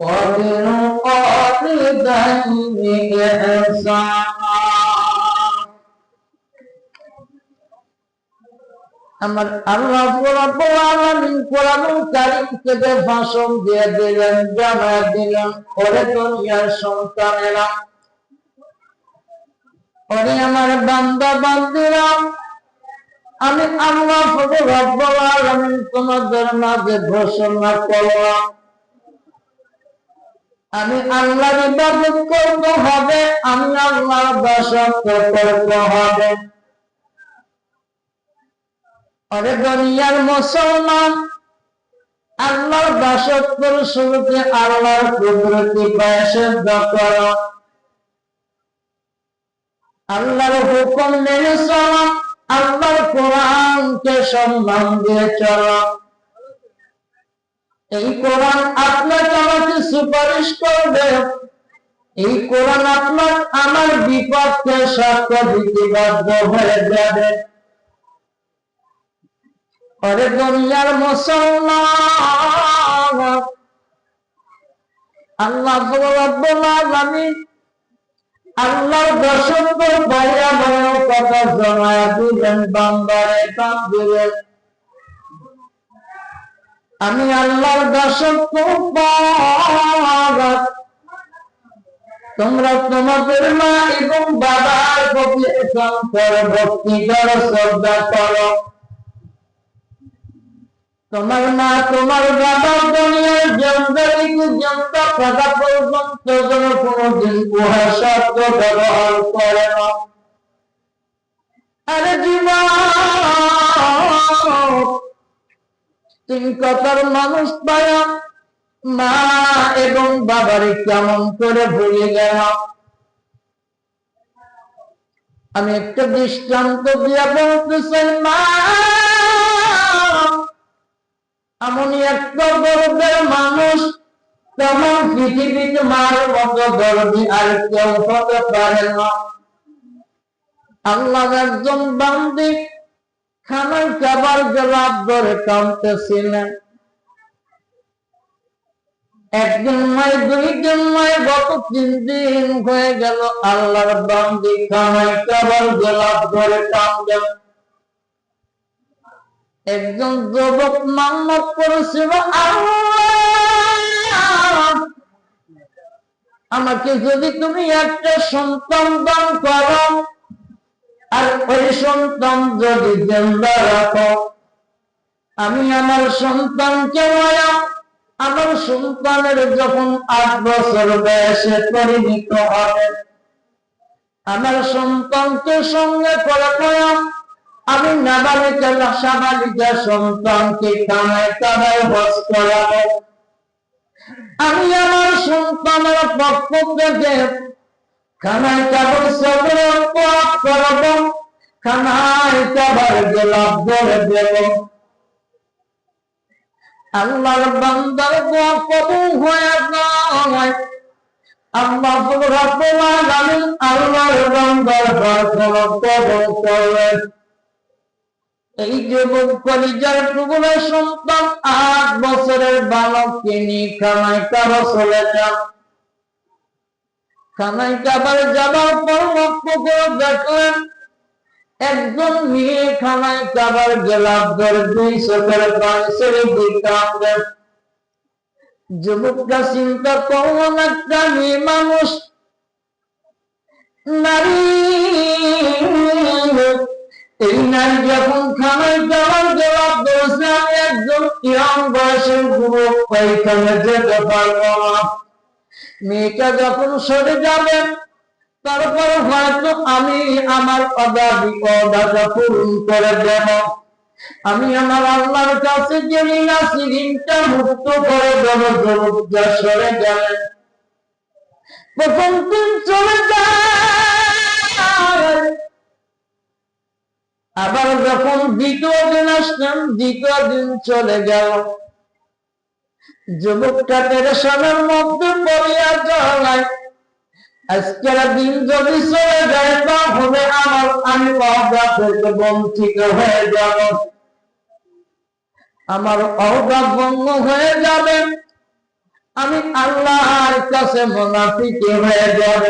وبالوالدين إحسانا আমার আল্লাহ রাব্বুল আলামিন কোরআনুল কারীমকে ভাষণ দিয়ে দিলেন, জানায় দিলেন, ওরে দুনিয়ার সন্তানেরা, ওরে আমার বান্দা বান্দীরা, আমি আল্লাহ রাব্বুল আলামিন তোমাদের মাঝে ঘোষণা করলাম, আমি আল্লাহর ইবাদত করতে হবে, আমি আল্লাহর দাসত্ব করতে হবে। আরে দুনিয়ার মুসলমান, আল্লাহর দাসত্বের শুরুতে আল্লাহর কুদরতি পায়ে সিজদা করো, আল্লাহর হুকুম মেনে চলো, আল্লাহর কোরআনকে সম্মান দিয়ে চলো। এই কোরআন আপনার আমাকে সুপারিশ করবে, এই কোরআন আপনার আমার বিপক্ষে সাক্ষ্য দিতে বাধ্য হয়ে যাবে। আরে দুনিয়ার মুসলমান, আল্লাহ রাব্বুল আলামিন আল্লাহর দাসত্ব বাইরে বড় কথা জানায় দিলেন, বান্দারে কাঁদবে, আমি আল্লাহর দাসত্ব পাওয়া, তোমরা তোমাদের মা এবং বাবার প্রতি ইহসান করো, ভক্তি করো, শ্রদ্ধা করো। তোমার মা তোমার বাবা দুনিয়ার জঞ্জালিকে জনতা থাকা পর্যন্ত যেন কোনদিন উহা শব্দ ব্যবহার করে না। আরে জীবন, তিন কথার মানুষ পায়া মা এবং বাবারে কেমন করে ভুলে গেল। আমি একটা দৃষ্টান্ত দিয়া বলতে চাই, মা এমনই একটা গর্বের মানুষ, তেমন পৃথিবীতে মার মতো গর্বী আর কেউ হতে পারে না। আল্লাহ একজন বান্দি খানার খাবার জবাব ধরে কাঁদতেছিলেন। একদিন নয়, দুই দিন নয়, গত 3 দিন হয়ে গেল আল্লাহর বান্দি খানার খাবার জবাব ধরে কাঁদেন। একজন যুবক মান্নত করেছিল, আল্লাহ আমাকে যদি তুমি একটা সন্তান দান করো, আর ওই সন্তান যদি জিন্দা রাখো, আমি আমার সন্তানকে আমার সন্তানের যখন 8 বছর বয়সে পরিণত হবে, আমার সন্তানকে সঙ্গে করে আমি নাবালিকা সাবালিকা সন্তানকে কানায় কানায় হজ করাবো। আমি আমার সন্তানের পক্ষ থেকে খানায় কাবার সবর করাবো, খানায় কাবার গোলাপ ধরে দেব। আল্লাহর বান্দার দোয়া কবুল হয়ে যায়। আল্লাহ রাব্বুল আলামিন আল্লাহর বান্দার দোয়া কবুল করেন। এই যুবক কলিজার টুকরা সন্তান 8 বছরের বালককে নিয়ে খানায় কাবা চলে যান। খানায় কাবার যাবার পর লক্ষ্য করে দেখলেন, একজন মেয়ে খানায় কাবার গোলাপ ধরে 2 চোখের পানি ছেড়ে কাঁদেন। যুবকটা চিন্তা করলেন, একটা মেয়ে মানুষ, নারী, এই নারী যখন খানায় যাওয়ার জবাব দিয়েছে, আমি একজন ইয়ং বয়সের যুবক, ওইখানে যেতে পারবো না। মেয়েটা যখন সরে যাবে, তারপর হয়তো আমি আমার অদাটা পূরণ করে দেব। আমি আমার আল্লাহর কাছে গেলি না, ঋণটা মুক্ত করে দেব। যুবকটা সরে গেলেন। প্রথম দিন চলে যায়, আবার যখন দ্বিতীয় দিন আসলাম, দ্বিতীয় দিন চলে গেল। যুবকটা পেরেশানের মধ্যে পড়িয়া যায়, আজকের দিন যদি চলে যায় তাহলে আমি ওয়াদা থেকে বঞ্চিত হয়ে যাব, আমার ওয়াদা ভঙ্গ হয়ে যাবে, আমি আল্লাহর কাছে মুনাফিক হয়ে যাব।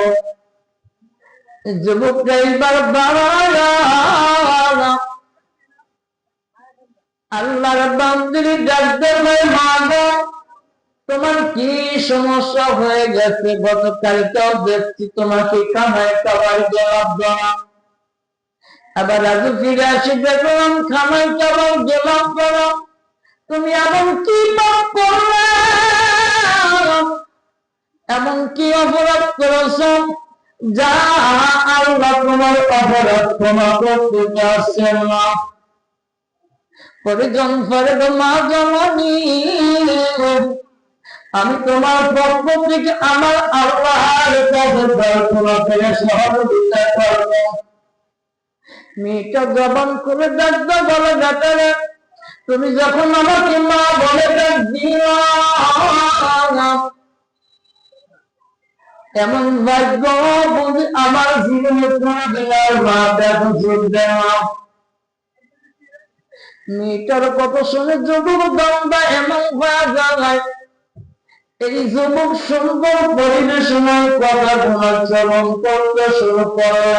যুবকরা এবার বাড়ায়া আল্লাহর বান্দির ডাকতে হয়, মা গো তোমার কি সমস্যা হয়ে গেছে? গতকালকেও দেখছি তোমাকে খানায় খাবার জবাব দেওয়া, আবার আজ ফিরে আসি দেখলাম খানায় খাবার জবাব দেওয়া। তুমি এমন কি পাপ করলে, এমন কি অপরাধ করেছ যা আল্লাহ তোমার অপরাধ ক্ষমা করতে পারছেন না? পরিজন ফেরত মা জননী, আমি তোমার পক্ষ থেকে আমার আল্লাহর কাছে প্রার্থনা করে সহযোগিতা করব। মেয়েটা জবান করে ডাকতে বলে, বেটারে তুমি যখন আমাকে মা বলে ডাক দিও, এমন ভাগ্য বুঝি আমার জীবনে তোমার মা দেখো যোগ দেওয়া। মেয়েটার কথা শুনে যুবক দম্বা এমন হয়ে যায়, এই যুবক সুন্দর পরিবেশনার কথা গুণাচরণ করতে শুরু করে।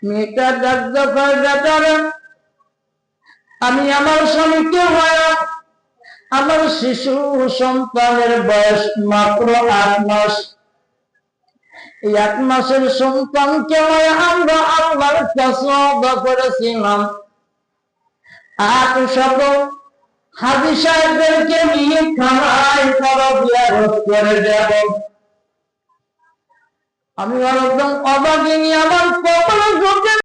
মেয়েটা ডাকতে পারে, বেটারে আমি আমার স্বামীকে হয়ে আমার শিশু সন্তানের বয়স মাত্র 8 মাস। এই 8 মাসের সন্তানকে আমরা আল্লাহর কাছে ওয়াদা করেছিলাম 800 হাজী সাহেবদেরকে নিয়ে খানায় খাবার জিয়ারত করে দেব। আমি একদম অবাক, আমার কপালে